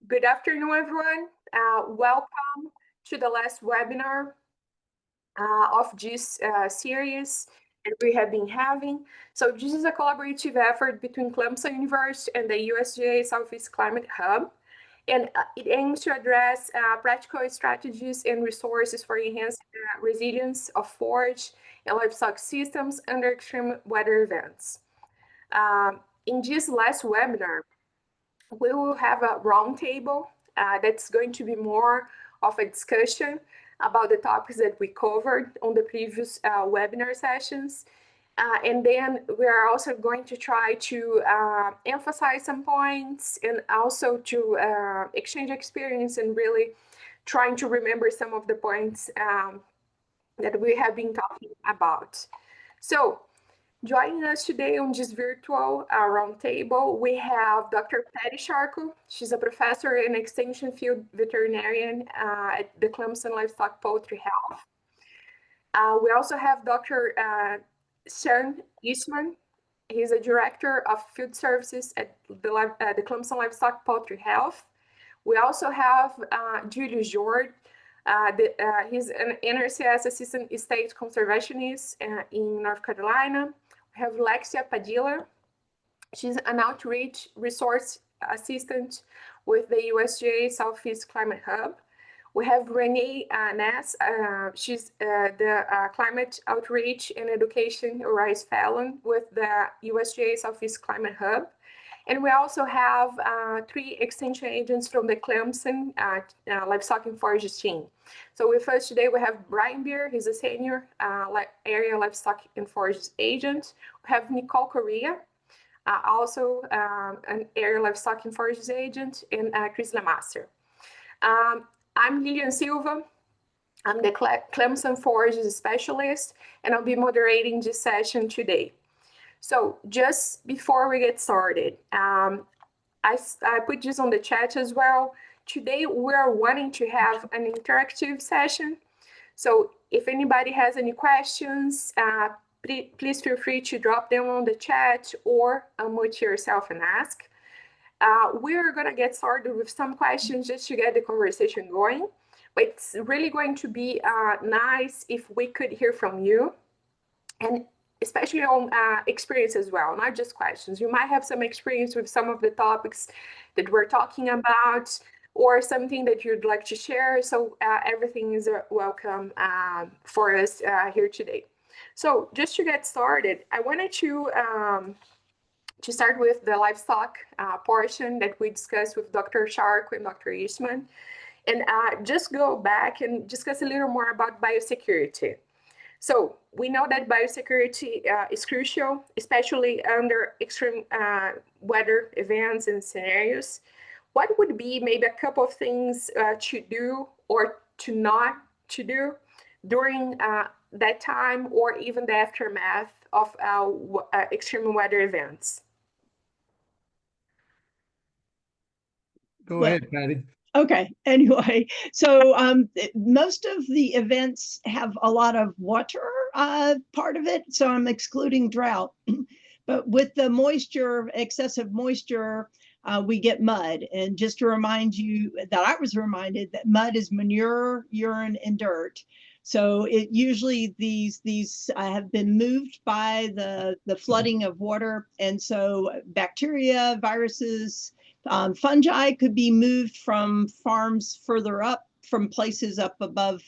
Good afternoon, everyone. Welcome to the last webinar of this series that we have been having. So this is a collaborative effort between Clemson University and the USDA Southeast Climate Hub. And it aims to address practical strategies and resources for enhanced resilience of forage and livestock systems under extreme weather events. In this last webinar, we will have a roundtable that's going to be more of a discussion about the topics that we covered on the previous webinar sessions. And then we are also going to try to emphasize some points and also to exchange experience and really trying to remember some of the points that we have been talking about. So joining us today on this virtual roundtable, we have Dr. Patty Sharko. She's a professor and extension field veterinarian at the Clemson Livestock Poultry Health. We also have Dr. Sean Eastman. He's a director of field services at the Clemson Livestock Poultry Health. We also have Julius Jord. He's an NRCS assistant state conservationist in North Carolina. We have Lexia Padilla. She's an outreach resource assistant with the USDA Southeast Climate Hub. We have Renee Ness. She's the Climate Outreach and Education Rice Fellow with the USDA Southeast Climate Hub. And we also have 3 extension agents from the Clemson Livestock and Forage team. So with us today, we have Brian Beer. He's a senior area livestock and forage agent. We have Nicole Correa, also an area livestock and forage agent, and Chris Lemaster. I'm Lilian Silva. I'm the Clemson Forage Specialist, and I'll be moderating this session today. So just before we get started, I put this on the chat as well. Today, we're wanting to have an interactive session. So if anybody has any questions, please feel free to drop them on the chat or unmute yourself and ask. We're going to get started with some questions just to get the conversation going. But it's really going to be nice if we could hear from you, and especially on experience as well, not just questions. You might have some experience with some of the topics that we're talking about, or something that you'd like to share. So everything is welcome for us here today. So just to get started, I wanted to start with the livestock portion that we discussed with Dr. Shark and Dr. Eastman, and just go back and discuss a little more about biosecurity. So we know that biosecurity is crucial, especially under extreme weather events and scenarios. What would be maybe a couple of things to do or to not to do during that time, or even the aftermath of extreme weather events? Go ahead, Patty. Okay, anyway, so most of the events have a lot of water part of it, so I'm excluding drought. But with the moisture, excessive moisture, we get mud. And just to remind you that I was reminded that mud is manure, urine, and dirt. So it usually these have been moved by the flooding of water, and so bacteria, viruses, fungi could be moved from farms further up, from places up above,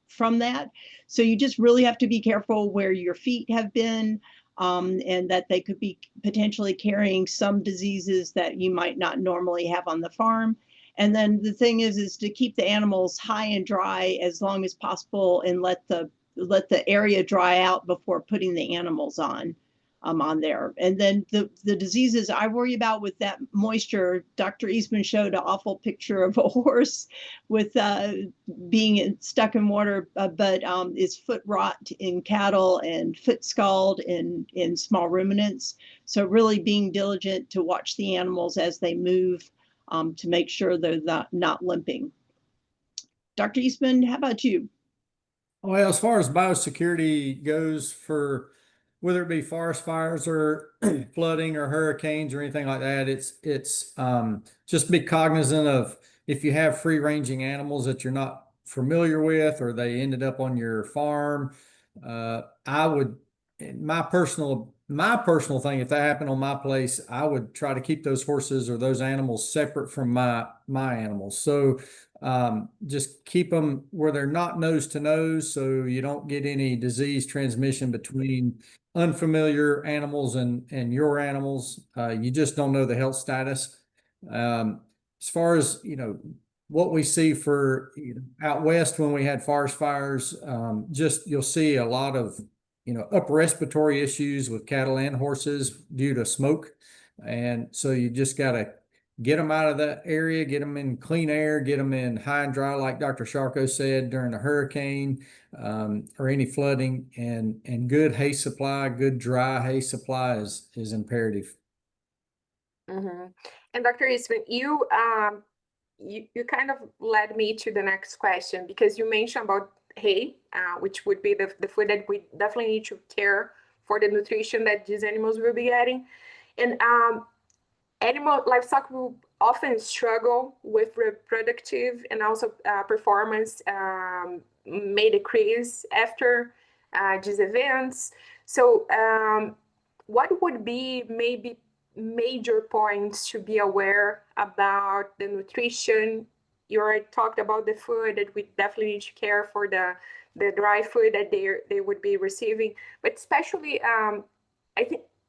from that. So you just really have to be careful where your feet have been, and that they could be potentially carrying some diseases that you might not normally have on the farm. And then the thing is to keep the animals high and dry as long as possible, and let the area dry out before putting the animals on there. And then the diseases I worry about with that moisture, Dr. Eastman showed an awful picture of a horse with being stuck in water, but is foot rot in cattle and foot scald in small ruminants. So really being diligent to watch the animals as they move, to make sure they're not limping. Dr. Eastman, how about you? Well, as far as biosecurity goes for whether it be forest fires or flooding or hurricanes or anything like that, it's just be cognizant of if you have free ranging animals that you're not familiar with or they ended up on your farm. I would, my personal thing, if that happened on my place, I would try to keep those horses or those animals separate from my animals. So just keep them where they're not nose to nose, so you don't get any disease transmission between unfamiliar animals and your animals. You just don't know the health status. As far as what we see for out west when we had forest fires, just you'll see a lot of upper respiratory issues with cattle and horses due to smoke, and so you just got to get them out of that area, get them in clean air, get them in high and dry, like Dr. Sharko said, during a hurricane or any flooding, and good hay supply, good dry hay supply is imperative. Mm-hmm. And Dr. Eastman, you kind of led me to the next question, because you mentioned about hay, which would be the food that we definitely need to care for the nutrition that these animals will be getting. And livestock will often struggle with reproductive and also performance may decrease after these events. So what would be maybe major points to be aware about the nutrition? You already talked about the food, that we definitely need to care for the dry food that they would be receiving, but especially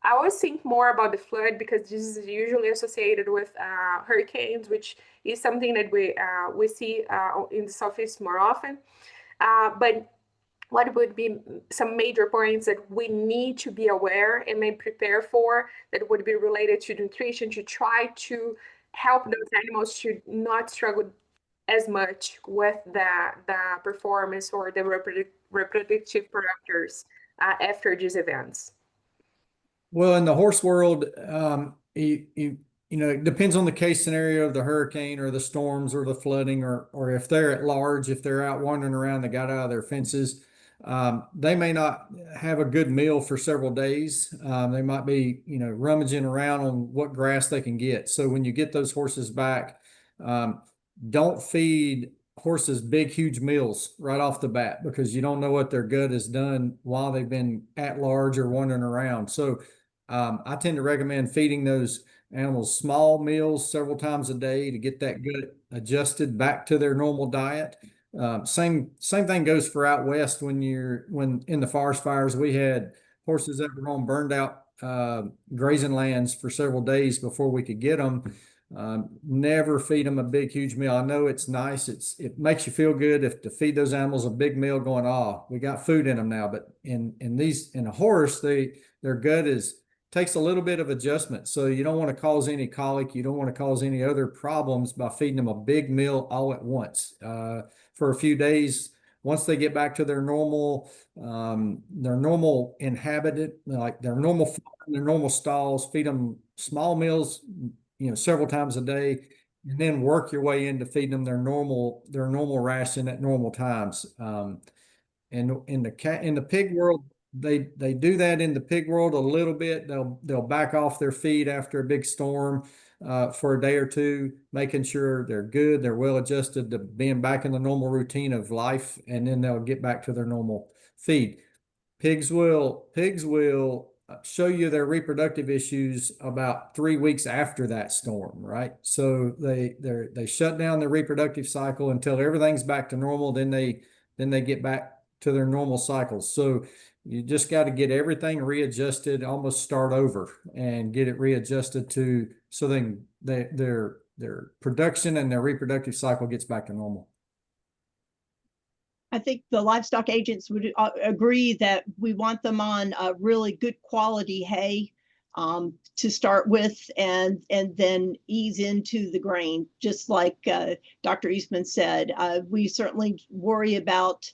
I always think more about the flood, because this is usually associated with hurricanes, which is something that we see in the Southeast more often. But what would be some major points that we need to be aware and may prepare for, that would be related to nutrition, to try to help those animals to not struggle as much with the performance or the reproductive parameters after these events? Well, in the horse world, it depends on the case scenario of the hurricane or the storms or the flooding, or if they're at large, if they're out wandering around, they got out of their fences. They may not have a good meal for several days. They might be, rummaging around on what grass they can get. So when you get those horses back, don't feed horses big, huge meals right off the bat, because you don't know what their gut has done while they've been at large or wandering around. So I tend to recommend feeding those animals small meals several times a day to get that gut adjusted back to their normal diet. Same thing goes for out west. When in the forest fires, we had horses that were on burned out grazing lands for several days before we could get them. Never feed them a big, huge meal. I know it's nice. It makes you feel good if to feed those animals a big meal, going, oh, we got food in them now. But in a horse, their gut takes a little bit of adjustment. So you don't want to cause any colic. You don't want to cause any other problems by feeding them a big meal all at once. For a few days, once they get back to their normal inhabited, like their normal farm, their normal stalls, feed them small meals, several times a day, and then work your way into feeding them their normal ration at normal times. And in the pig world, they do that in the pig world a little bit. They'll back off their feed after a big storm for a day or two, making sure they're good, they're well adjusted to being back in the normal routine of life, and then they'll get back to their normal feed. Pigs will show you their reproductive issues about 3 weeks after that storm, right? So they shut down their reproductive cycle until everything's back to normal. Then they get back to their normal cycles. So you just got to get everything readjusted, almost start over and get it readjusted so then their production and their reproductive cycle gets back to normal. I think the livestock agents would agree that we want them on a really good quality hay to start with, and then ease into the grain, just like Dr. Eastman said. We certainly worry about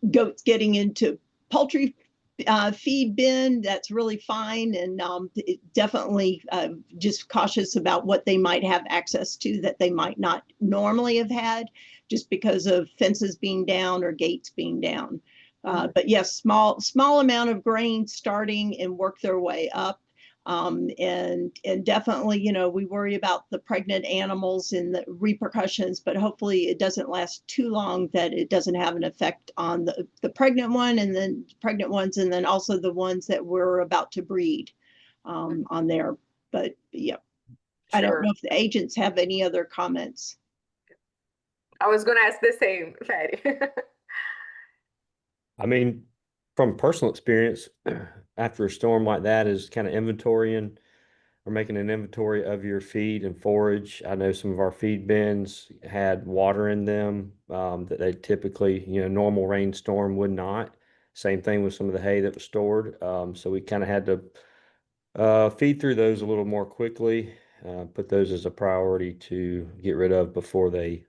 goats getting into poultry feed bin. That's really fine, and definitely just cautious about what they might have access to that they might not normally have had, just because of fences being down or gates being down. But yes, small amount of grain starting and work their way up. And definitely, we worry about the pregnant animals and the repercussions, but hopefully it doesn't last too long, that it doesn't have an effect on the pregnant one and then pregnant ones, and then also the ones that we're about to breed on there. But yeah, I don't know if the agents have any other comments. I was going to ask the same, Fatty. I mean, from personal experience, after a storm like that, is kind of inventorying or making an inventory of your feed and forage. I know some of our feed bins had water in them that they typically, normal rainstorm would not. Same thing with some of the hay that was stored. So we kind of had to feed through those a little more quickly, put those as a priority to get rid of before they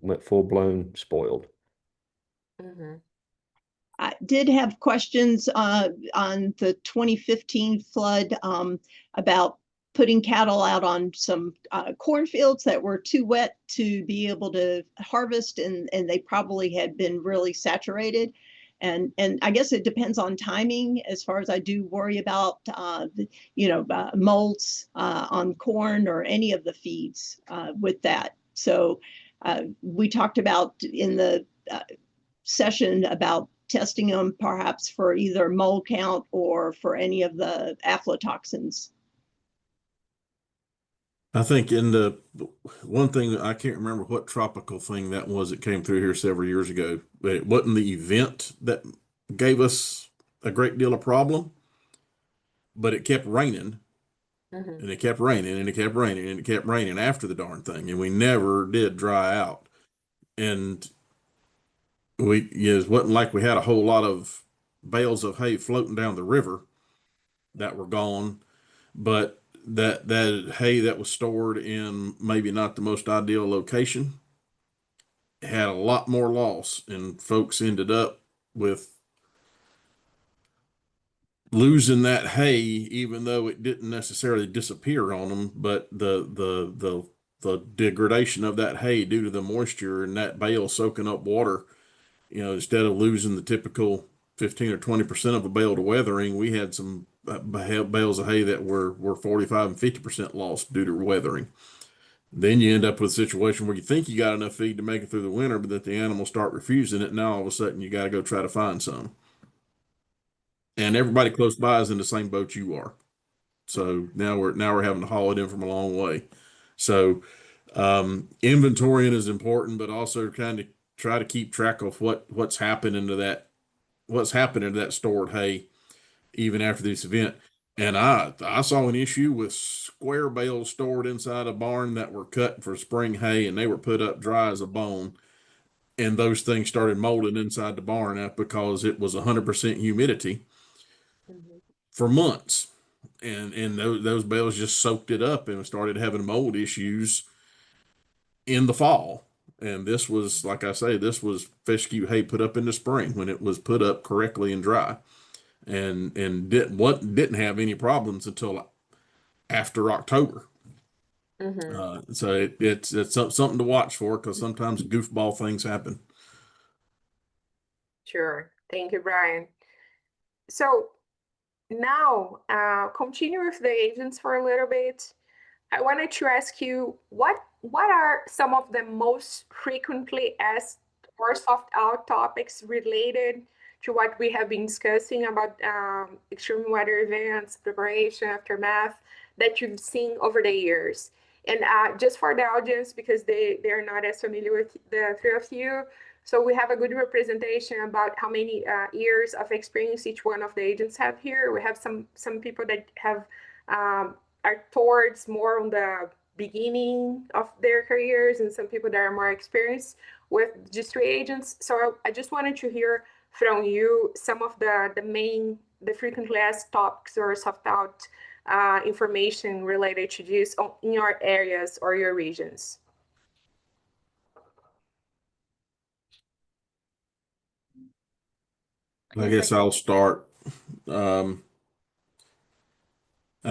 went full-blown spoiled. I did have questions on the 2015 flood about putting cattle out on some cornfields that were too wet to be able to harvest, and they probably had been really saturated. And I guess it depends on timing, as far as I do worry about molds on corn or any of the feeds with that. So we talked about in the session about testing them perhaps for either mold count or for any of the aflatoxins. I think in the one thing, I can't remember what tropical thing that was that came through here several years ago, but it wasn't the event that gave us a great deal of problem, but it kept raining and it kept raining and it kept raining and it kept raining after the darn thing. And we never did dry out. And it wasn't like we had a whole lot of bales of hay floating down the river that were gone, but that hay that was stored in maybe not the most ideal location had a lot more loss, and folks ended up with losing that hay, even though it didn't necessarily disappear on them, but the degradation of that hay due to the moisture and that bale soaking up water. Instead of losing the typical 15 or 20% of a bale to weathering, we had some bales of hay that were 45 and 50% lost due to weathering. Then you end up with a situation where you think you got enough feed to make it through the winter, but that the animals start refusing it. Now all of a sudden you got to go try to find some. And everybody close by is in the same boat you are. So now we're having to haul it in from a long way. So inventorying is important, but also kind of try to keep track of what's happening to that stored hay even after this event. And I saw an issue with square bales stored inside a barn that were cut for spring hay, and they were put up dry as a bone, and those things started molding inside the barn because it was 100% humidity for months, and those bales just soaked it up and started having mold issues in the fall. And this was, like I say, this was fescue hay put up in the spring when it was put up correctly and dry, and didn't have any problems until after October. So it's something to watch for, because sometimes goofball things happen. Sure. Thank you, Brian. So now, continue with the agents for a little bit. I wanted to ask you, what are some of the most frequently asked or soft out topics related to what we have been discussing about extreme weather events, preparation, aftermath, that you've seen over the years? And just for the audience, because they're not as familiar with the three of you, so we have a good representation about how many years of experience each one of the agents have here. We have some people that have are towards more on the beginning of their careers, and some people that are more experienced with just three agents. So I just wanted to hear from you some of the frequently asked topics or soft out information related to this in your areas or your regions. I guess I'll start. I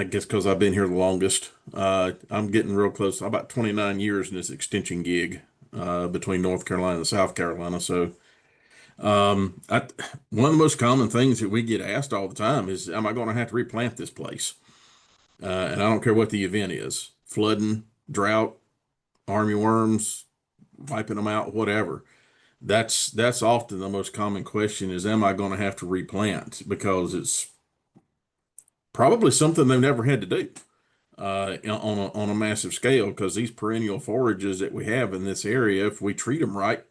guess because I've been here the longest. I'm getting real close. I'm about 29 years in this extension gig between North Carolina and South Carolina. So One of the most common things that we get asked all the time is, am I going to have to replant this place? And I don't care what the event is, flooding, drought, armyworms, wiping them out, whatever. That's often the most common question is, am I going to have to replant? Because it's probably something they've never had to do on a massive scale, because these perennial forages that we have in this area, if we treat them right,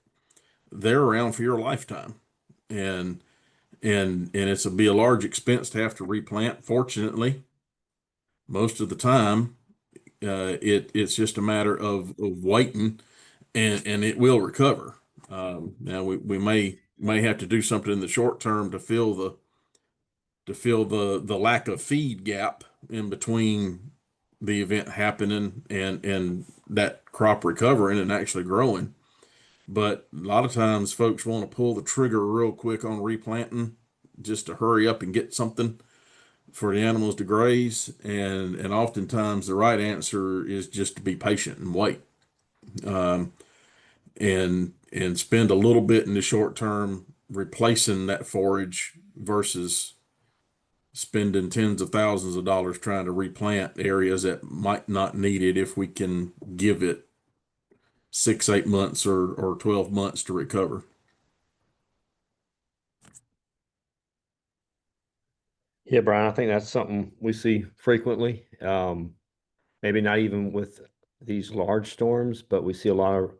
they're around for your lifetime. And it'll be a large expense to have to replant. Fortunately, most of the time, it's just a matter of waiting, and it will recover. Now we may have to do something in the short term to fill the lack of feed gap in between the event happening and that crop recovering and actually growing. But a lot of times folks want to pull the trigger real quick on replanting just to hurry up and get something for the animals to graze. And oftentimes the right answer is just to be patient and wait. And spend a little bit in the short term replacing that forage versus spending tens of thousands of dollars trying to replant areas that might not need it if we can give it 6, 8 months or 12 months to recover. Yeah, Brian, I think that's something we see frequently. Maybe not even with these large storms, but we see a lot of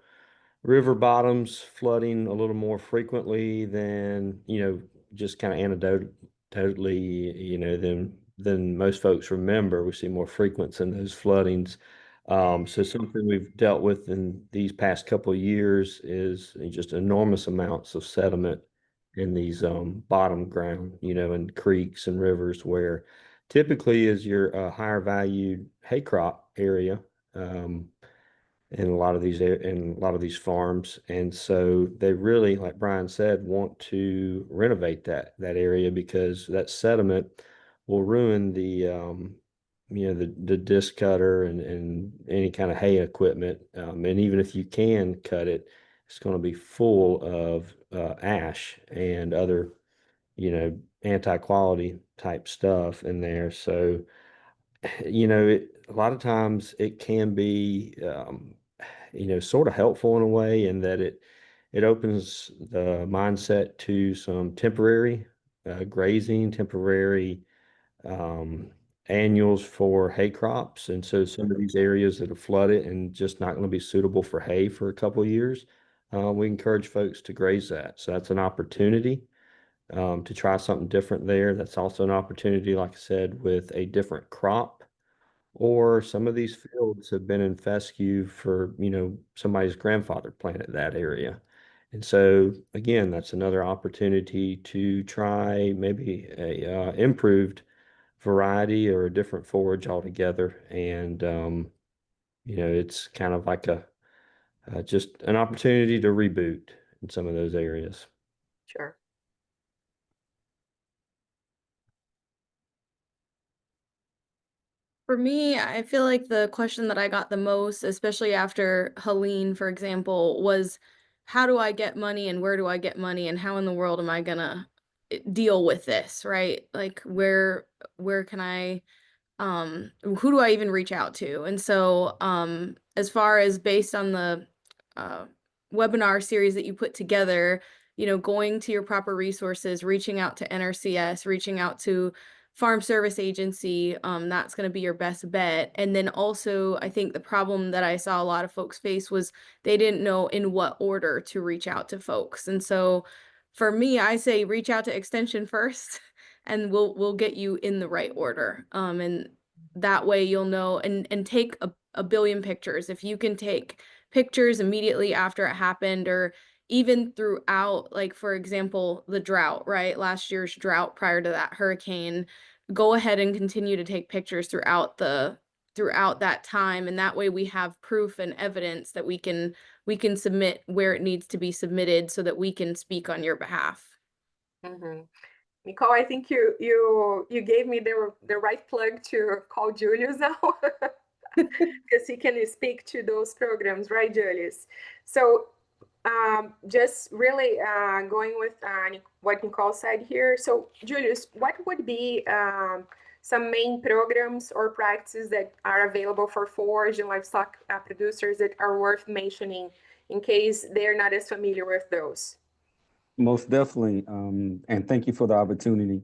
river bottoms flooding a little more frequently than, just kind of anecdotally, than most folks remember. We see more frequency in those floodings. So something we've dealt with in these past couple of years is just enormous amounts of sediment in these bottom ground, in creeks and rivers, where typically is your higher valued hay crop area. In a lot of these farms. And so they really, like Brian said, want to renovate that area, because that sediment will ruin the disc cutter and any kind of hay equipment. And even if you can cut it, it's going to be full of ash and other, anti-quality type stuff in there. So, a lot of times it can be, sort of helpful in a way, in that it opens the mindset to some temporary grazing, temporary annuals for hay crops. And so some of these areas that are flooded and just not going to be suitable for hay for a couple of years, we encourage folks to graze that. So that's an opportunity to try something different there. That's also an opportunity, like I said, with a different crop. Or some of these fields have been in fescue for, somebody's grandfather planted that area. And so again, that's another opportunity to try maybe a improved variety or a different forage altogether. And, it's kind of like just an opportunity to reboot in some of those areas. Sure. For me, I feel like the question that I got the most, especially after Helene, for example, was how do I get money and where do I get money and how in the world am I gonna deal with this, right? Like where can I who do I even reach out to? And so as far as based on the uh webinar series that you put together, going to your proper resources, reaching out to NRCS, reaching out to Farm Service Agency, that's going to be your best bet. And then also, I think the problem that I saw a lot of folks face was they didn't know in what order to reach out to folks. And so for me, I say reach out to Extension first, and we'll get you in the right order. And that way you'll know, and take a billion pictures. If you can take pictures immediately after it happened, or even throughout, like for example, the drought, right? Last year's drought prior to that hurricane, go ahead and continue to take pictures throughout that time. And that way we have proof and evidence that we can submit where it needs to be submitted so that we can speak on your behalf. Mm-hmm. Nicole, I think you gave me the right plug to call Julius now, because he can speak to those programs, right, Julius? So just really going with what Nicole said here. So, Julius, what would be some main programs or practices that are available for forage and livestock producers that are worth mentioning in case they're not as familiar with those? Most definitely, and thank you for the opportunity.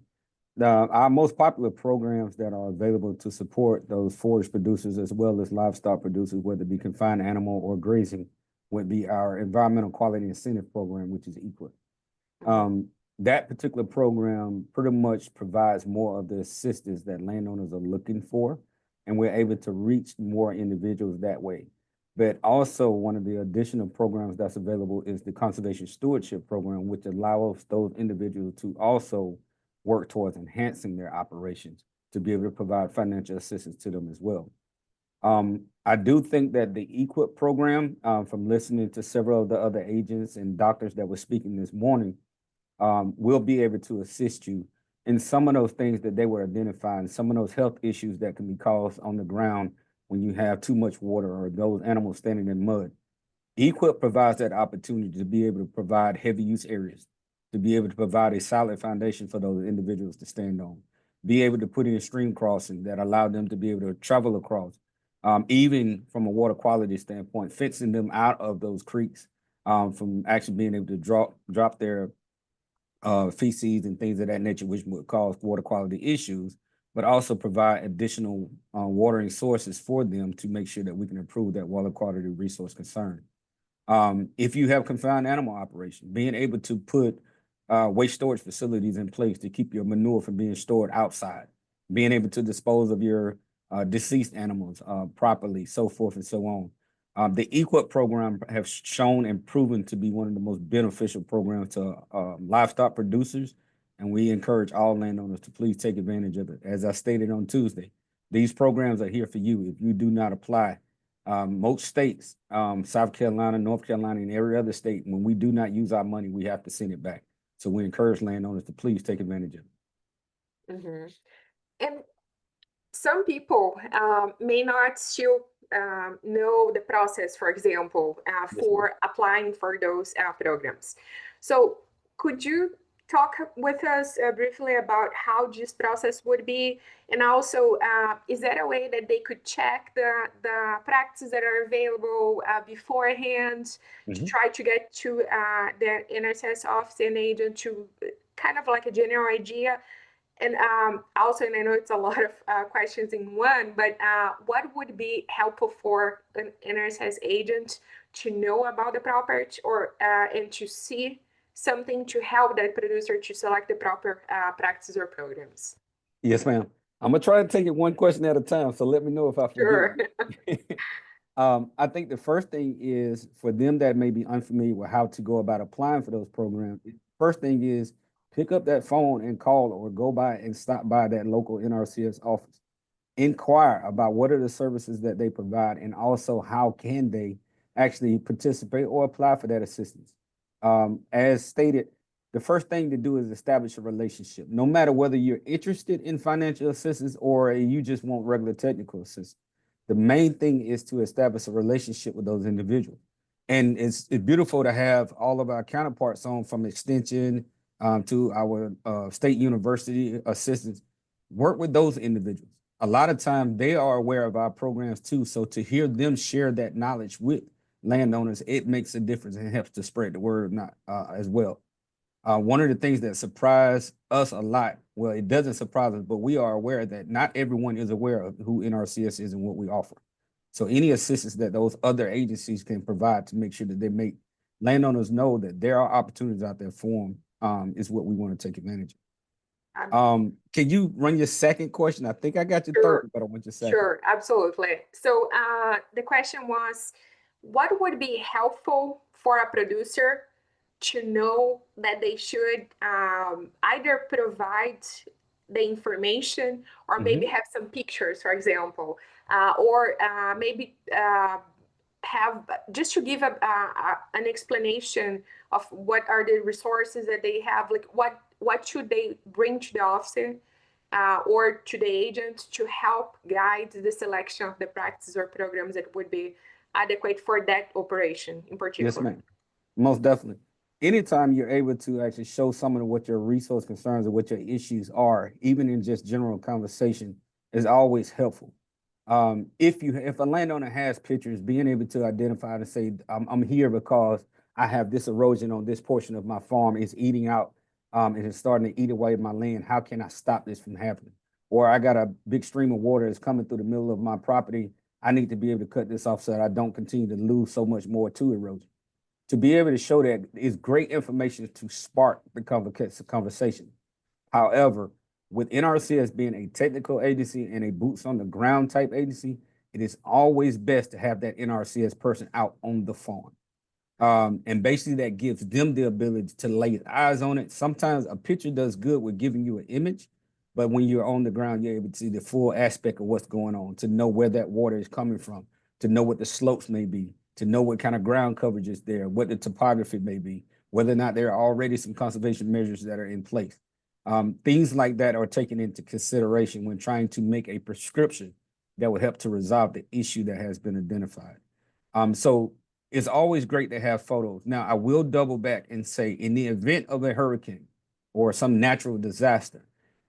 Our most popular programs that are available to support those forage producers as well as livestock producers, whether it be confined animal or grazing, would be our Environmental Quality Incentive Program, which is EQIP. That particular program pretty much provides more of the assistance that landowners are looking for, and we're able to reach more individuals that way. But also one of the additional programs that's available is the Conservation Stewardship Program, which allows those individuals to also work towards enhancing their operations to be able to provide financial assistance to them as well. I do think that the EQIP program, from listening to several of the other agents and doctors that were speaking this morning, will be able to assist you in some of those things that they were identifying, some of those health issues that can be caused on the ground when you have too much water or those animals standing in mud. EQIP provides that opportunity to be able to provide heavy use areas, to be able to provide a solid foundation for those individuals to stand on, be able to put in a stream crossing that allow them to be able to travel across, even from a water quality standpoint, fencing them out of those creeks, from actually being able to drop their feces and things of that nature, which would cause water quality issues, but also provide additional watering sources for them to make sure that we can improve that water quality resource concern. If you have confined animal operation, being able to put waste storage facilities in place to keep your manure from being stored outside, being able to dispose of your deceased animals properly, so forth and so on. The EQIP program have shown and proven to be one of the most beneficial programs to livestock producers, and we encourage all landowners to please take advantage of it. As I stated on Tuesday, these programs are here for you. If you do not apply, most states, South Carolina, North Carolina, and every other state, when we do not use our money, we have to send it back. So we encourage landowners to please take advantage of it. Mm-hmm. And some people may not still know the process, for example, for applying for those programs. So could you talk with us briefly about how this process would be? And also, is there a way that they could check the practices that are available beforehand to try to get to the NRCS office and agent to kind of like a general idea? And also, and I know it's a lot of questions in one, but what would be helpful for an NRCS agent to know about the property or and to see something to help that producer to select the proper practices or programs? Yes, ma'am. I'm gonna try to take it one question at a time, so let me know if I forget. Sure. I think the first thing is for them that may be unfamiliar with how to go about applying for those programs. First thing is pick up that phone and call or go by and stop by that local NRCS office. Inquire about what are the services that they provide and also how can they actually participate or apply for that assistance. As stated, the first thing to do is establish a relationship. No matter whether you're interested in financial assistance or you just want regular technical assistance, the main thing is to establish a relationship with those individuals. And it's beautiful to have all of our counterparts on, from Extension to our state university assistants, work with those individuals. A lot of times they are aware of our programs too. So to hear them share that knowledge with landowners, it makes a difference and helps to spread the word as well. One of the things that surprised us a lot, well, it doesn't surprise us, but we are aware that not everyone is aware of who NRCS is and what we offer. So any assistance that those other agencies can provide to make sure that they make landowners know that there are opportunities out there for them is what we want to take advantage of. Can you run your second question? I think I got your third, but I want your second. Sure, absolutely. So the question was, what would be helpful for a producer to know that they should either provide the information or maybe have some pictures, for example, or maybe have just to give an explanation of what are the resources that they have, like what should they bring to the officer or to the agent to help guide the selection of the practices or programs that would be adequate for that operation in particular. Yes, ma'am. Most definitely. Anytime you're able to actually show someone what your resource concerns or what your issues are, even in just general conversation, is always helpful. If a landowner has pictures, being able to identify and say, I'm here because I have this erosion on this portion of my farm, it's eating out, and it's starting to eat away my land. How can I stop this from happening? Or I got a big stream of water that's coming through the middle of my property. I need to be able to cut this off so that I don't continue to lose so much more to erosion. To be able to show that is great information to spark the conversation. However, with NRCS being a technical agency and a boots on the ground type agency, it is always best to have that NRCS person out on the farm. And basically that gives them the ability to lay eyes on it. Sometimes a picture does good with giving you an image, but when you're on the ground, you're able to see the full aspect of what's going on, to know where that water is coming from, to know what the slopes may be, to know what kind of ground coverage is there, what the topography may be, whether or not there are already some conservation measures that are in place. Things like that are taken into consideration when trying to make a prescription that would help to resolve the issue that has been identified. So it's always great to have photos. Now, I will double back and say, in the event of a hurricane or some natural disaster,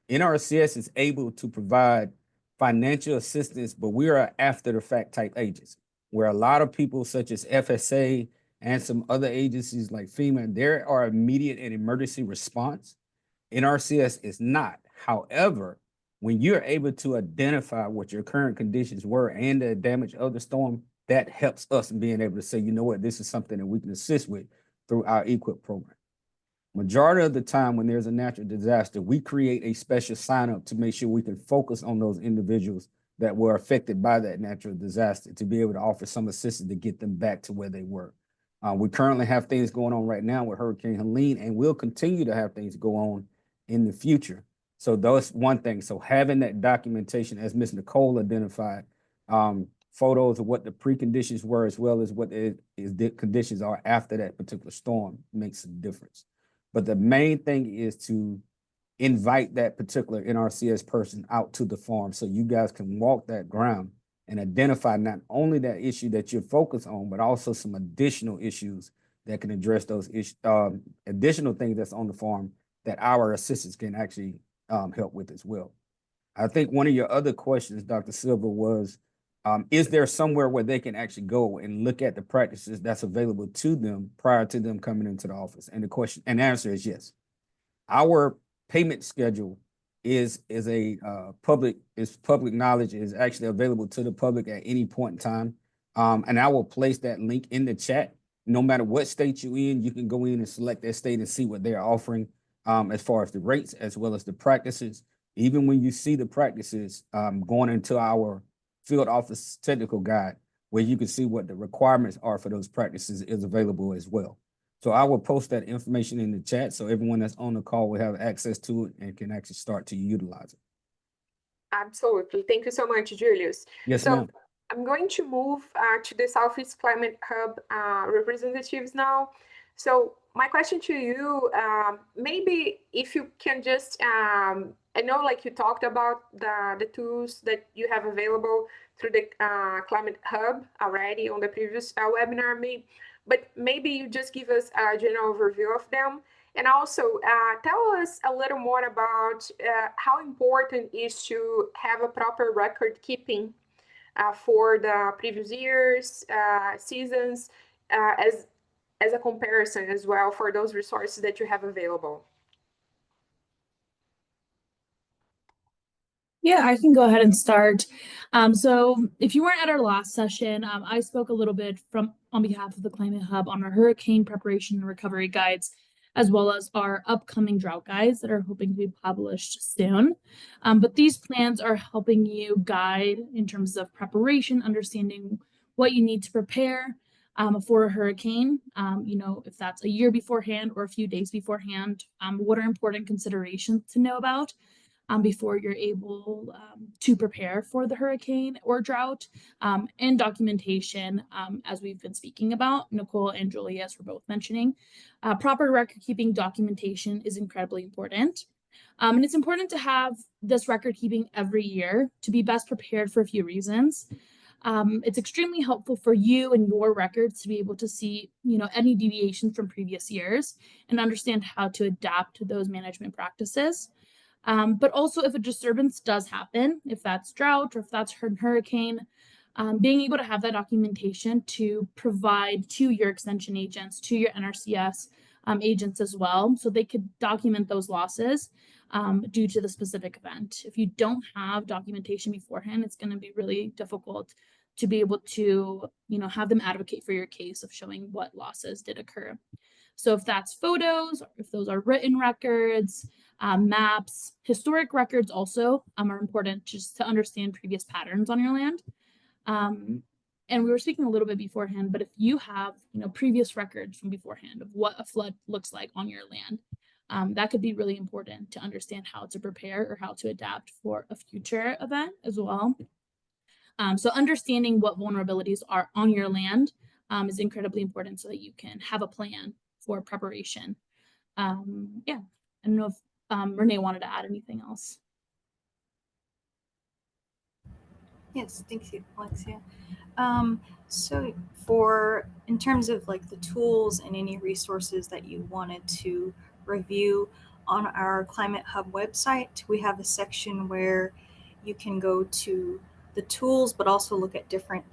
NRCS is able to provide financial assistance, but we are after the fact type agency, where a lot of people such as FSA and some other agencies like FEMA, there are immediate and emergency response. NRCS is not. However, when you're able to identify what your current conditions were and the damage of the storm, that helps us in being able to say, you know what, this is something that we can assist with through our EQIP program. Majority of the time when there's a natural disaster, we create a special sign up to make sure we can focus on those individuals that were affected by that natural disaster to be able to offer some assistance to get them back to where they were. We currently have things going on right now with Hurricane Helene, and we'll continue to have things go on in the future. So that's one thing. So having that documentation, as Ms. Nicole identified, photos of what the preconditions were, as well as what the conditions are after that particular storm, makes a difference. But the main thing is to invite that particular NRCS person out to the farm so you guys can walk that ground and identify not only that issue that you're focused on, but also some additional issues that can address those issues, additional things that's on the farm that our assistants can actually help with as well. I think one of your other questions, Dr. Silva, was, is there somewhere where they can actually go and look at the practices that's available to them prior to them coming into the office? And the answer is yes. Our payment schedule is public knowledge, is actually available to the public at any point in time. And I will place that link in the chat. No matter what state you're in, you can go in and select that state and see what they're offering as far as the rates, as well as the practices. Even when you see the practices going into our field office technical guide, where you can see what the requirements are for those practices, is available as well. So I will post that information in the chat so everyone that's on the call will have access to it and can actually start to utilize it. Absolutely. Thank you so much, Julius. Yes, ma'am. I'm going to move to the Southeast Climate Hub representatives now. So my question to you, maybe if you can just, I know like you talked about the tools that you have available through the Climate Hub already on the previous webinar, but maybe you just give us a general overview of them. And also tell us a little more about how important it is to have a proper record keeping for the previous years, seasons, as a comparison as well for those resources that you have available. Yeah, I can go ahead and start. So if you weren't at our last session, I spoke a little bit on behalf of the Climate Hub on our hurricane preparation and recovery guides, as well as our upcoming drought guides that are hoping to be published soon. But these plans are helping you guide in terms of preparation, understanding what you need to prepare for a hurricane, if that's a year beforehand or a few days beforehand, what are important considerations to know about before you're able to prepare for the hurricane or drought, and documentation, as we've been speaking about, Nicole and Julia, as we're both mentioning. Proper record keeping documentation is incredibly important. And it's important to have this record keeping every year to be best prepared for a few reasons. It's extremely helpful for you and your records to be able to see, any deviations from previous years and understand how to adapt to those management practices. But also if a disturbance does happen, if that's drought or if that's hurricane, being able to have that documentation to provide to your extension agents, to your NRCS agents as well, so they could document those losses due to the specific event. If you don't have documentation beforehand, it's going to be really difficult to be able to, have them advocate for your case of showing what losses did occur. So if that's photos, or if those are written records, maps, historic records also are important just to understand previous patterns on your land. And we were speaking a little bit beforehand, but if you have, previous records from beforehand of what a flood looks like on your land, that could be really important to understand how to prepare or how to adapt for a future event as well. So understanding what vulnerabilities are on your land is incredibly important so that you can have a plan for preparation. Yeah, I don't know if Renee wanted to add anything else. Yes, thank you, Alexia. So in terms of like the tools and any resources that you wanted to review on our Climate Hub website, we have a section where you can go to the tools, but also look at different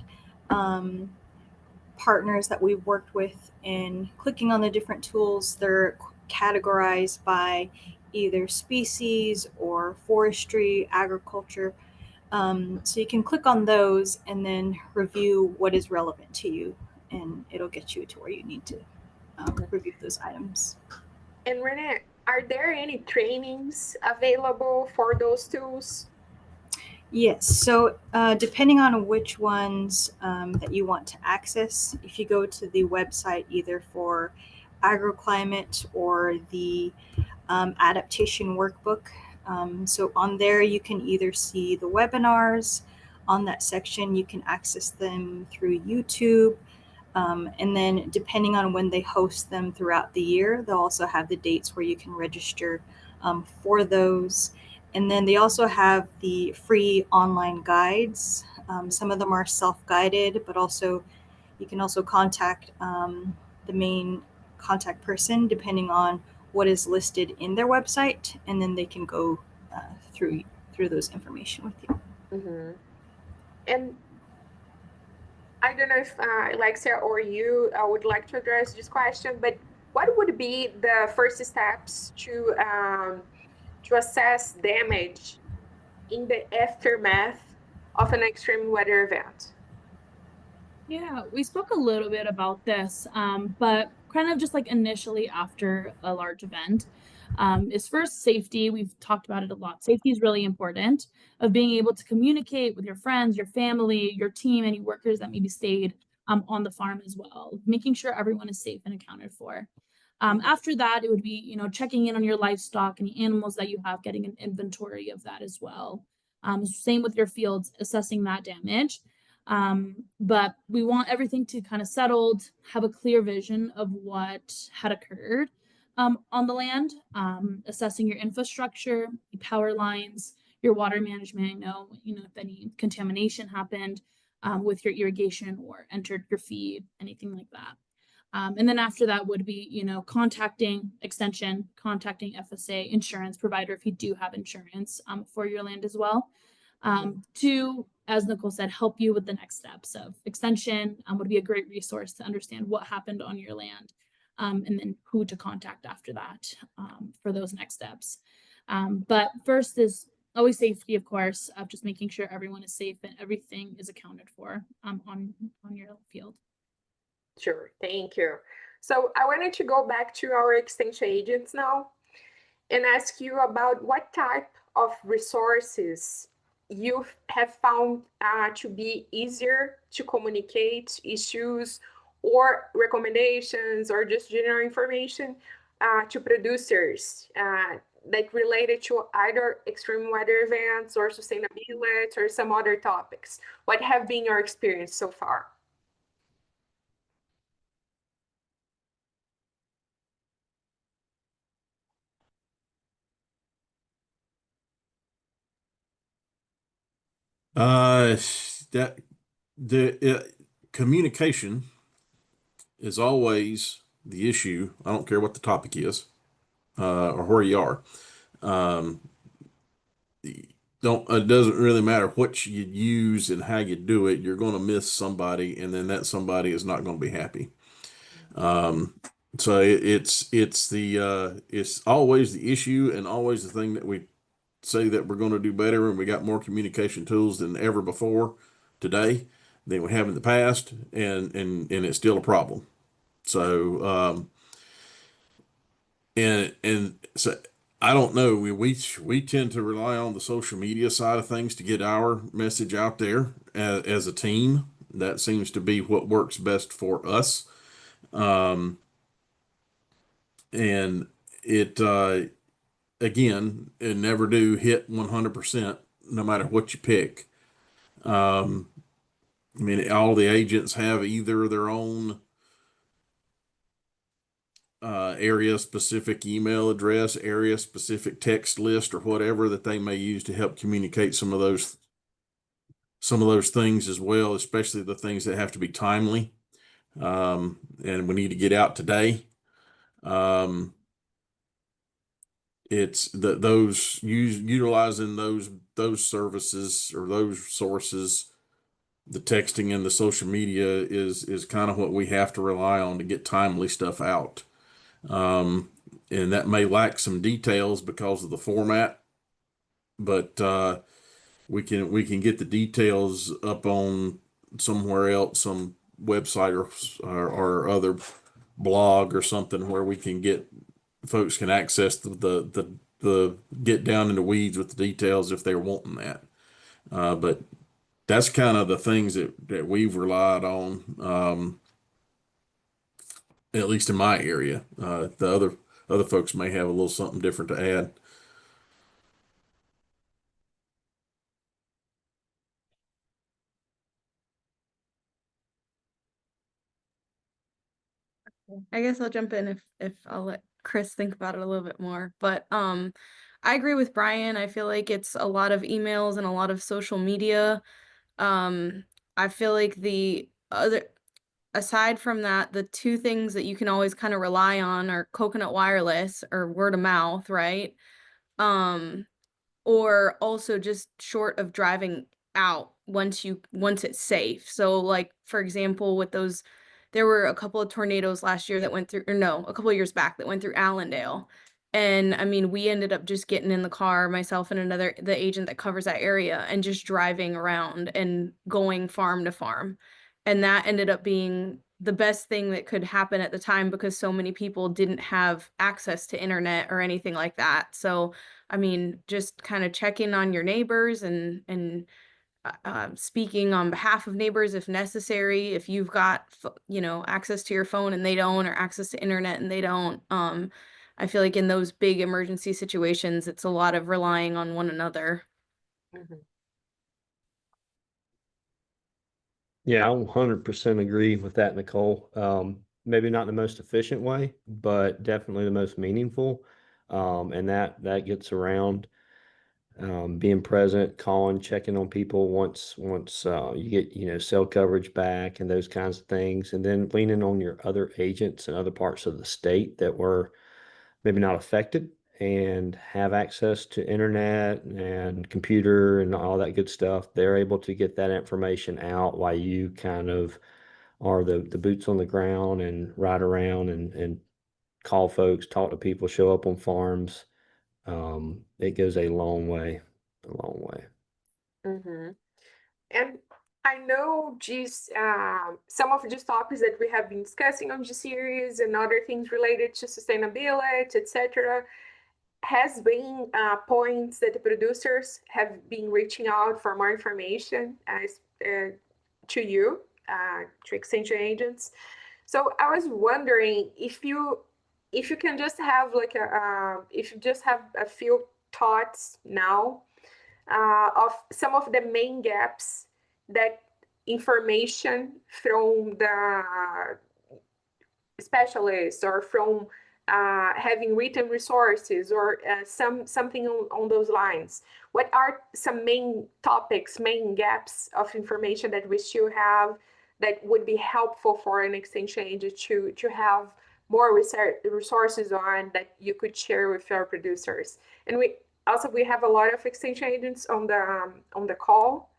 partners that we've worked with. And clicking on the different tools, they're categorized by either species or forestry, agriculture. So you can click on those and then review what is relevant to you, and it'll get you to where you need to review those items. And Renee, are there any trainings available for those tools? Yes, so depending on which ones that you want to access, if you go to the website either for agroclimate or the adaptation workbook, so on there you can either see the webinars. On that section you can access them through YouTube, and then depending on when they host them throughout the year, they'll also have the dates where you can register for those. And then they also have the free online guides. Some of them are self-guided, but also you can also contact the main contact person depending on what is listed in their website, and then they can go through those information with you. Mm-hmm. And I don't know if Alexia or you would like to address this question, but what would be the first steps to assess damage in the aftermath of an extreme weather event? Yeah, we spoke a little bit about this, but kind of just like initially after a large event, is first safety. We've talked about it a lot. Safety is really important, of being able to communicate with your friends, your family, your team, any workers that maybe stayed on the farm as well, making sure everyone is safe and accounted for. After that, it would be, checking in on your livestock, any animals that you have, getting an inventory of that as well. Same with your fields, assessing that damage. But we want everything to kind of settled, have a clear vision of what had occurred on the land, assessing your infrastructure, your power lines, your water management, if any contamination happened with your irrigation or entered your feed, anything like that. And then after that would be, contacting extension, contacting FSA, insurance provider if you do have insurance for your land as well. To, as Nicole said, help you with the next steps of extension would be a great resource to understand what happened on your land, and then who to contact after that for those next steps. But first is always safety, of course, of just making sure everyone is safe and everything is accounted for on your field. Sure, thank you. So I wanted to go back to our extension agents now and ask you about what type of resources you have found to be easier to communicate issues or recommendations or just general information to producers that related to either extreme weather events or sustainability or some other topics. What have been your experience so far? That communication is always the issue. I don't care what the topic is, or where you are. It doesn't really matter what you use and how you do it. You're going to miss somebody, and then that somebody is not going to be happy. So it's always the issue and always the thing that we say that we're going to do better, and we got more communication tools than ever before today than we have in the past, and it's still a problem. So and so I don't know. We tend to rely on the social media side of things to get our message out there as a team. That seems to be what works best for us. And it again, it never do hit 100%, no matter what you pick. I mean, all the agents have either their own area specific email address, area specific text list, or whatever that they may use to help communicate some of those things as well, especially the things that have to be timely. And we need to get out today. It's those utilizing those services or those sources, the texting and the social media is kind of what we have to rely on to get timely stuff out. And that may lack some details because of the format, but we can get the details up on somewhere else, some website or other blog or something where we can get folks can access the get down in the weeds with the details if they're wanting that. But that's kind of the things that we've relied on, at least in my area. The other folks may have a little something different to add. I guess I'll jump in if I'll let Chris think about it a little bit more. But I agree with Brian. I feel like it's a lot of emails and a lot of social media. I feel like aside from that, the two things that you can always kind of rely on are coconut wireless or word of mouth, right? Or also just short of driving out once it's safe. So like, for example, with those, there were a couple of tornadoes last year that went through, or no, a couple of years back that went through Allendale. And I mean, we ended up just getting in the car, myself and the agent that covers that area, and just driving around and going farm to farm. And that ended up being the best thing that could happen at the time because so many people didn't have access to internet or anything like that. So I mean, just kind of checking on your neighbors and speaking on behalf of neighbors if necessary. If you've got, access to your phone and they don't, or access to internet and they don't, I feel like in those big emergency situations, it's a lot of relying on one another. Yeah, I 100% agree with that, Nicole. Maybe not the most efficient way, but definitely the most meaningful. And that gets around being present, calling, checking on people once you get cell coverage back and those kinds of things, and then leaning on your other agents in other parts of the state that were maybe not affected and have access to internet and computer and all that good stuff. They're able to get that information out while you kind of are the boots on the ground and ride around and call folks, talk to people, show up on farms. It goes a long way. And I know some of these topics that we have been discussing on this series and other things related to sustainability, etc., has been points that the producers have been reaching out for more information to you, to extension agents. So I was wondering if you can just have a few thoughts now of some of the main gaps that information from the specialists or from having written resources or something on those lines? What are some main topics, main gaps of information that we still have that would be helpful for an extension agent to have more resources on that you could share with your producers? And we have a lot of extension agents on the call.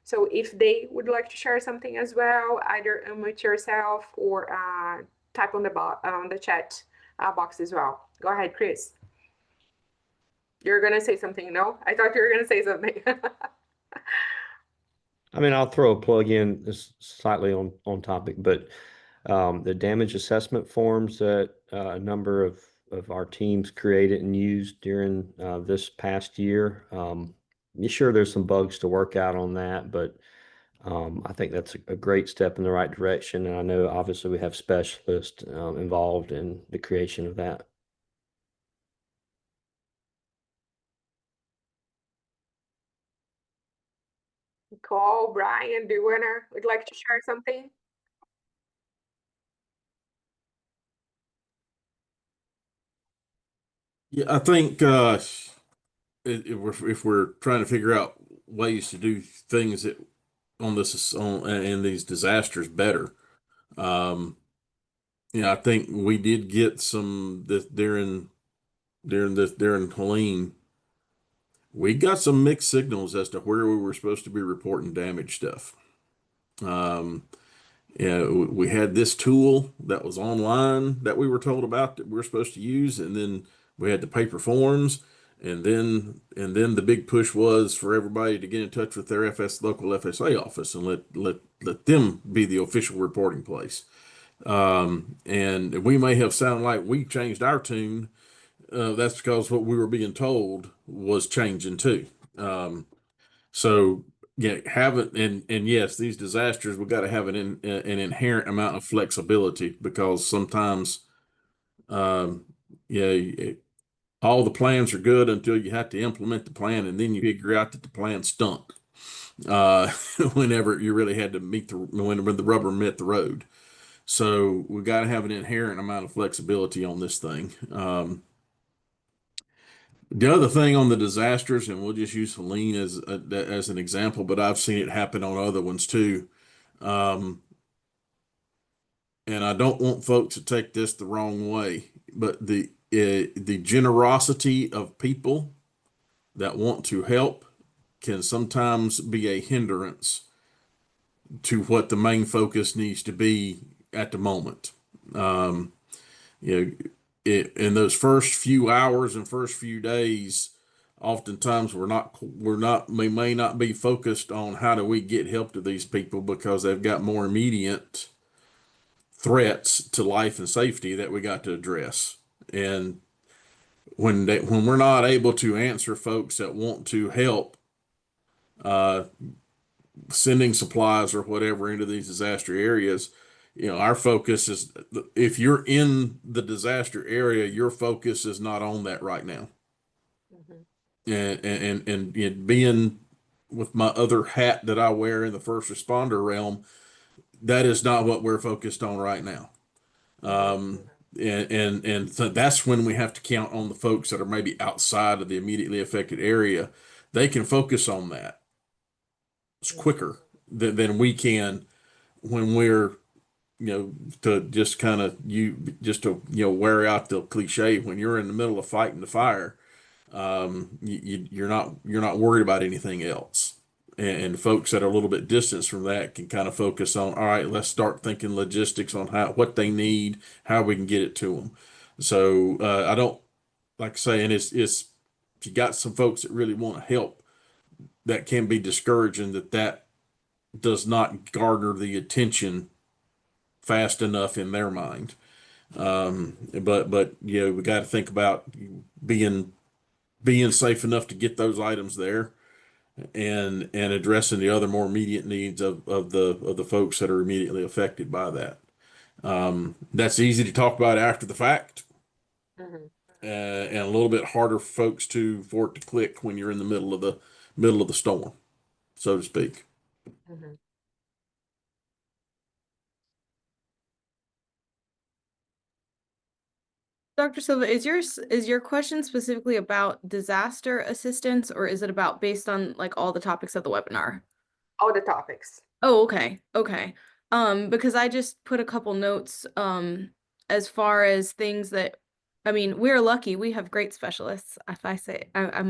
So if they would like to share something as well, either unmute yourself or type on the chat box as well. Go ahead, Chris. You're gonna say something, no? I thought you were gonna say something. I mean, I'll throw a plug in, this slightly on topic, but the damage assessment forms that a number of our teams created and used during this past year. Sure, there's some bugs to work out on that, but I think that's a great step in the right direction. And I know obviously we have specialists involved in the creation of that. Nicole, Brian, would like to share something? Yeah, I think if we're trying to figure out ways to do things that in these disasters better, I think we did get some during Helene. We got some mixed signals as to where we were supposed to be reporting damage stuff. We had this tool that was online that we were told about that we were supposed to use, and then we had the paper forms, and then the big push was for everybody to get in touch with their local FSA office and let them be the official reporting place. And we may have sounded like we changed our tune. That's because what we were being told was changing too. So yeah, and yes, these disasters, we got to have an inherent amount of flexibility, because sometimes, all the plans are good until you have to implement the plan, and then you figure out that the plan stunk. Whenever you really had to when the rubber met the road. So we got to have an inherent amount of flexibility on this thing. The other thing on the disasters, and we'll just use Helene as an example, but I've seen it happen on other ones too. And I don't want folks to take this the wrong way, but the generosity of people that want to help can sometimes be a hindrance to what the main focus needs to be at the moment. In those first few hours and first few days, oftentimes we may not be focused on how do we get help to these people, because they've got more immediate threats to life and safety that we got to address. And when we're not able to answer folks that want to help, sending supplies or whatever into these disaster areas, our focus is, if you're in the disaster area, your focus is not on that right now. Mm-hmm. And being with my other hat that I wear in the first responder realm, that is not what we're focused on right now. And so that's when we have to count on the folks that are maybe outside of the immediately affected area. They can focus on that. It's quicker than we can when we're, to just kind of wear out the cliche. When you're in the middle of fighting the fire, you're not worried about anything else. And folks that are a little bit distant from that can kind of focus on, all right, let's start thinking logistics on what they need, how we can get it to them. So I don't like saying it's if you got some folks that really want to help, that can be discouraging that does not garner the attention fast enough in their mind. But we got to think about being safe enough to get those items there, and addressing the other more immediate needs of the folks that are immediately affected by that. That's easy to talk about after the fact, and a little bit harder for folks for it to click when you're in the middle of the storm, so to speak. Mm-hmm. Dr. Silva, is your question specifically about disaster assistance, or is it about based on like all the topics of the webinar? All the topics. Oh, okay. Okay. Because I just put a couple notes as far as things that I mean, we're lucky. We have great specialists. If I say I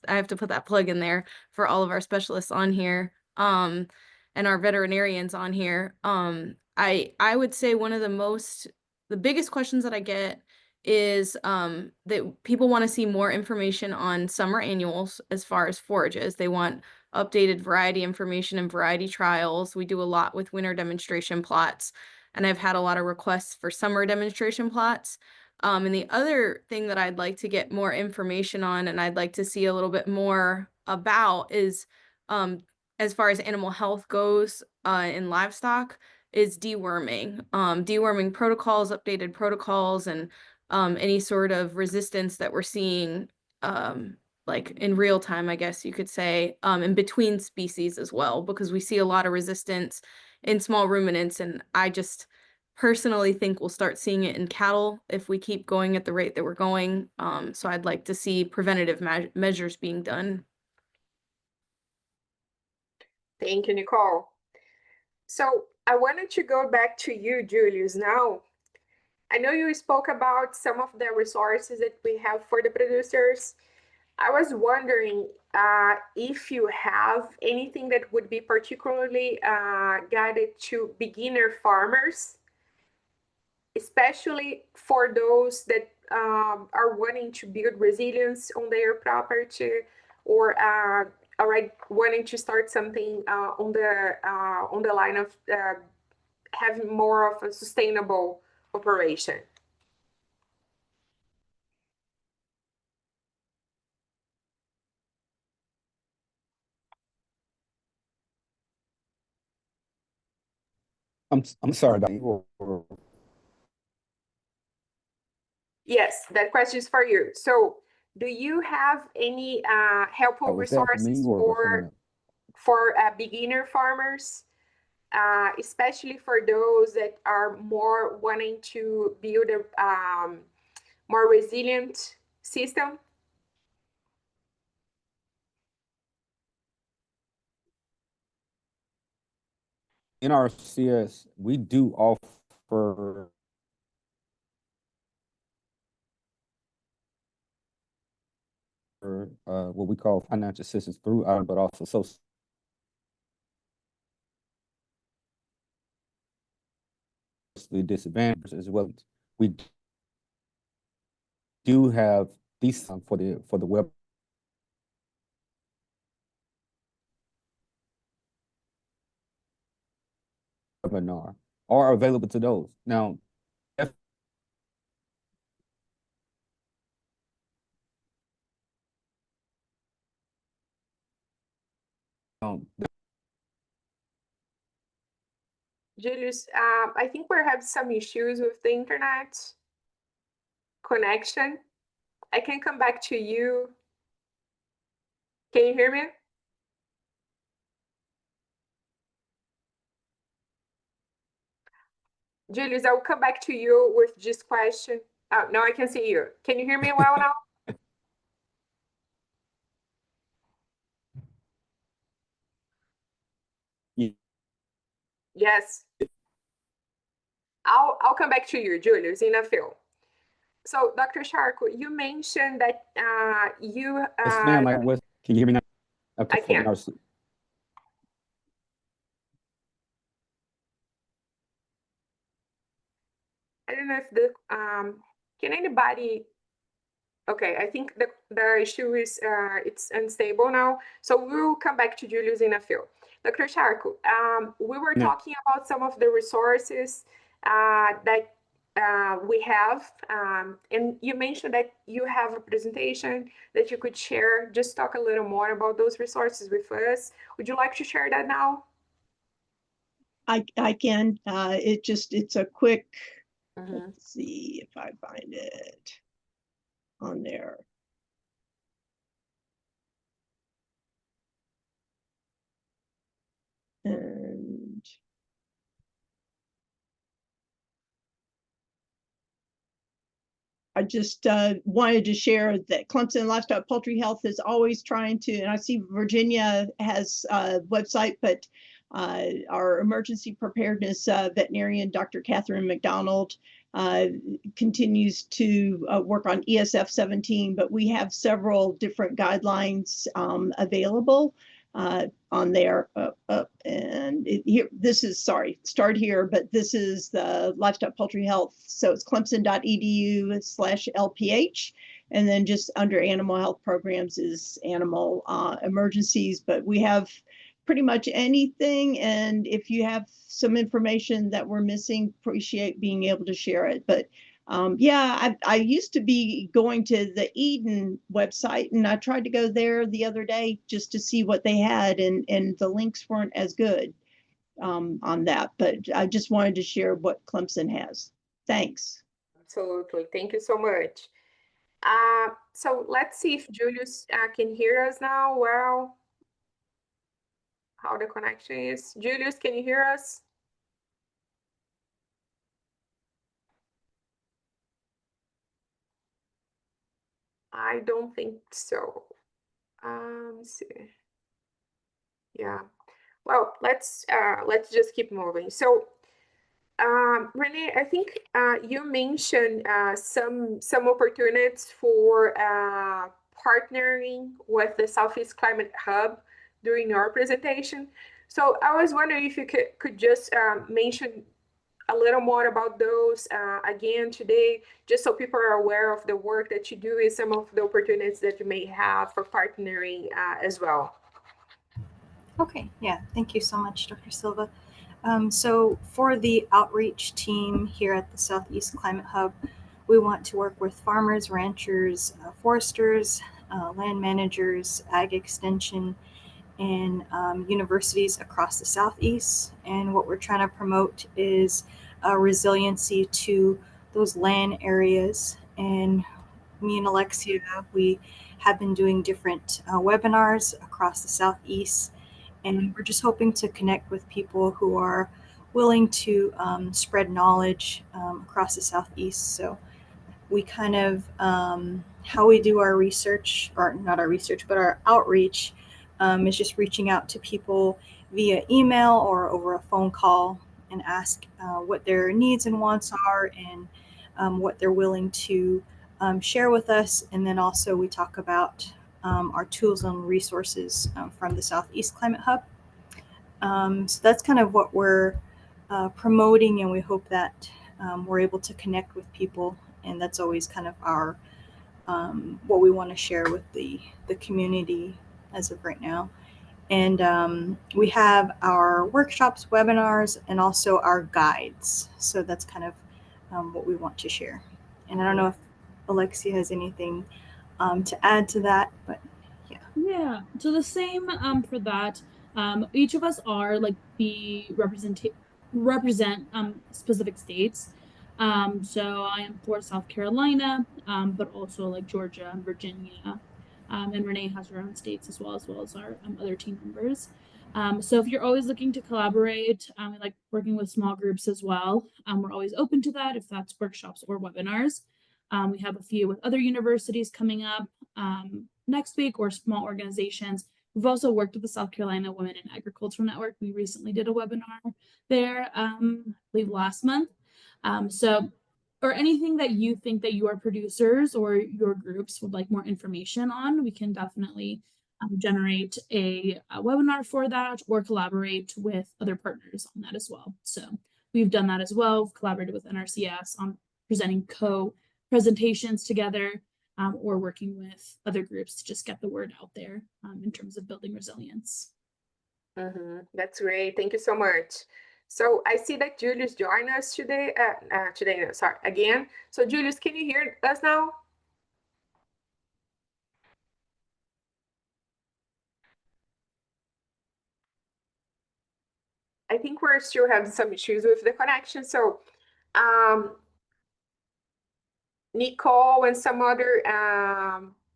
have to put that plug in there for all of our specialists on here. And our veterinarians on here. I would say one of the biggest questions that I get is that people want to see more information on summer annuals as far as forages. They want updated variety information and variety trials. We do a lot with winter demonstration plots, and I've had a lot of requests for summer demonstration plots. And the other thing that I'd like to get more information on and I'd like to see a little bit more about is as far as animal health goes in livestock is deworming. Deworming protocols, updated protocols, and any sort of resistance that we're seeing like in real time, I guess you could say, in between species as well, because we see a lot of resistance in small ruminants, and I just personally think we'll start seeing it in cattle if we keep going at the rate that we're going. So I'd like to see preventative measures being done. Thank you, Nicole. So I wanted to go back to you, Julius, now. I know you spoke about some of the resources that we have for the producers. I was wondering if you have anything that would be particularly guided to beginner farmers, especially for those that are wanting to build resilience on their property or already wanting to start something on the line of having more of a sustainable operation. I'm sorry, Dr. Yes, that question is for you. So do you have any helpful Was that for me resources or someone else? for beginner farmers, especially for those that are more wanting to build a more resilient system? In our CS, we do offer what we call financial assistance through but also social disadvantaged as well. We do have these for the web webinar are available to those. Now, Julius, I think we're having some issues with the internet connection. I can come back to you. Can you hear me? Julius, I will come back to you with this question. Oh, no, I can see you. Can you hear me well now? Yes. I'll come back to you, Julius, in a few. So, Dr. Sharko, you mentioned that you. yes, ma'am. Can you hear me now? Okay, I can. I don't know if the can anybody. Okay, I think the issue is it's unstable now. So we'll come back to Julius in a few. Dr. Sharko, we were talking about some of the resources that we have, and you mentioned that you have a presentation that you could share. Just talk a little more about those resources with us. Would you like to share that now? I can. It's a quick. Mm-hmm. Let's see if I find it on there. And I just wanted to share that Clemson Livestock Poultry Health is always trying to, and I see Virginia has a website, but our emergency preparedness veterinarian, Dr. Catherine McDonald, continues to work on ESF 17, but we have several different guidelines available on there. And here, this is, sorry, start here, but this is the livestock poultry health. So it's clemson.edu/LPH. And then just under animal health programs is animal emergencies, but we have pretty much anything. And if you have some information that we're missing, appreciate being able to share it. But yeah, I used to be going to the Eden website, and I tried to go there the other day just to see what they had, and the links weren't as good on that. But I just wanted to share what Clemson has. Thanks. Absolutely. Thank you so much. So let's see if Julius can hear us now. Well, how the connection is. Julius, can you hear us? I don't think so. Let's see. Yeah. Well, let's just keep moving. So, Renee, I think you mentioned some opportunities for partnering with the Southeast Climate Hub during your presentation. So I was wondering if you could just mention a little more about those again today, just so people are aware of the work that you do and some of the opportunities that you may have for partnering as well. Okay, yeah, thank you so much, Dr. Silva. So for the outreach team here at the Southeast Climate Hub, we want to work with farmers, ranchers, foresters, land managers, ag extension, and universities across the Southeast. And what we're trying to promote is resiliency to those land areas. And me and Alexia, we have been doing different webinars across the Southeast. And we're just hoping to connect with people who are willing to spread knowledge across the Southeast. So we kind of, how we do our research, or not our research, but our outreach is just reaching out to people via email or over a phone call and ask what their needs and wants are, and what they're willing to share with us. And then also we talk about our tools and resources from the Southeast Climate Hub. So that's kind of what we're promoting, and we hope that we're able to connect with people, and that's always kind of our what we want to share with the community as of right now. And we have our workshops, webinars, and also our guides. So that's kind of what we want to share. And I don't know if Alexia has anything to add to that, but yeah. Yeah, so the same for that. Each of us are like the represent specific states. So I am for South Carolina, but also like Georgia and Virginia. And Renee has her own states as well as our other team members. So if you're always looking to collaborate, like working with small groups as well, we're always open to that if that's workshops or webinars. We have a few with other universities coming up next week, or small organizations. We've also worked with the South Carolina Women in Agriculture Network. We recently did a webinar there, I believe last month. Or anything that you think that your producers or your groups would like more information on, we can definitely generate a webinar for that, or collaborate with other partners on that as well. So we've done that as well. We've collaborated with NRCS on presenting presentations together, or working with other groups to just get the word out there in terms of building resilience. That's great. Thank you so much. So I see that Julius joined us today. Again. So Julius, can you hear us now? I think we're still having some issues with the connection. So Nicole and some other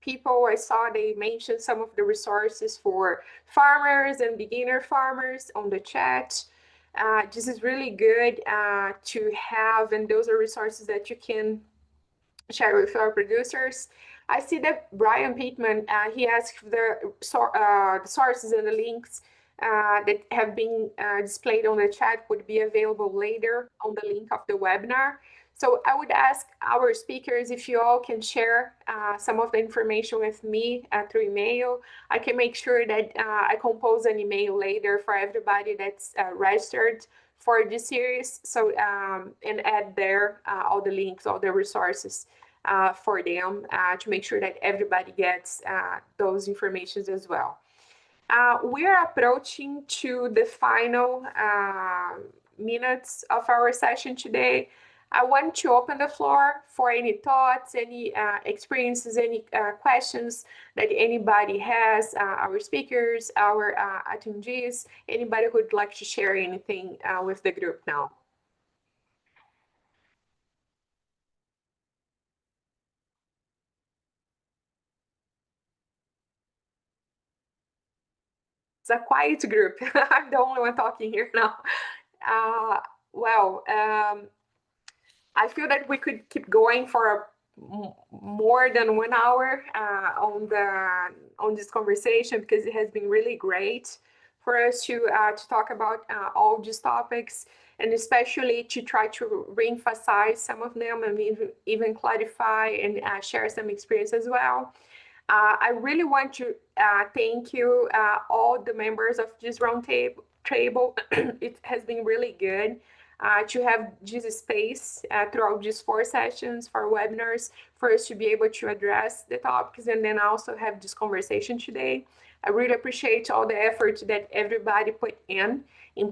people, I saw they mentioned some of the resources for farmers and beginner farmers on the chat. This is really good to have, and those are resources that you can share with our producers. I see that Brian Pittman, he asked if the sources and the links that have been displayed on the chat would be available later on the link of the webinar. So I would ask our speakers if you all can share some of the information with me through email. I can make sure that I compose an email later for everybody that's registered for this series. So and add there all the links, all the resources for them to make sure that everybody gets those informations as well. We're approaching to the final minutes of our session today. I want to open the floor for any thoughts, any experiences, any questions that anybody has, our speakers, our attendees, anybody who would like to share anything with the group now. It's a quiet group. I'm the only one talking here now. I feel that we could keep going for more than 1 hour on this conversation, because it has been really great for us to talk about all these topics, and especially to try to re-emphasize some of them and even clarify and share some experience as well. I really want to thank you, all the members of this roundtable. It has been really good to have this space throughout these 4 sessions, 4 webinars, for us to be able to address the topics and then also have this conversation today. I really appreciate all the effort that everybody put in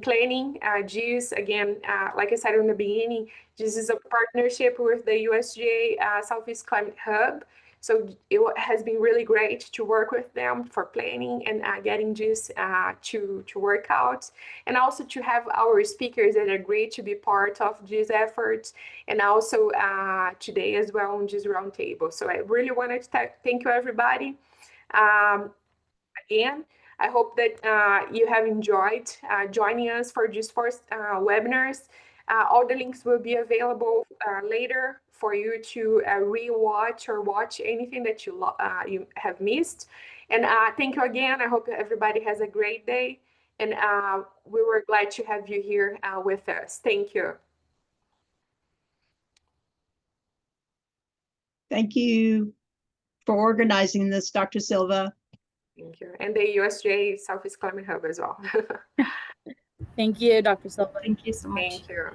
planning this. Again, like I said in the beginning, this is a partnership with the USDA Southeast Climate Hub. So it has been really great to work with them for planning and getting this to work out, and also to have our speakers that agreed to be part of these efforts, and also today as well on this roundtable. So I really wanted to thank you, everybody. Again, I hope that you have enjoyed joining us for these first webinars. All the links will be available later for you to re-watch or watch anything that you have missed. And thank you again. I hope everybody has a great day. And we were glad to have you here with us. Thank you. Thank you for organizing this, Dr. Silva. Thank you. And the USDA Southeast Climate Hub as well. Thank you, Dr. Silva. Thank you so much. Thank you.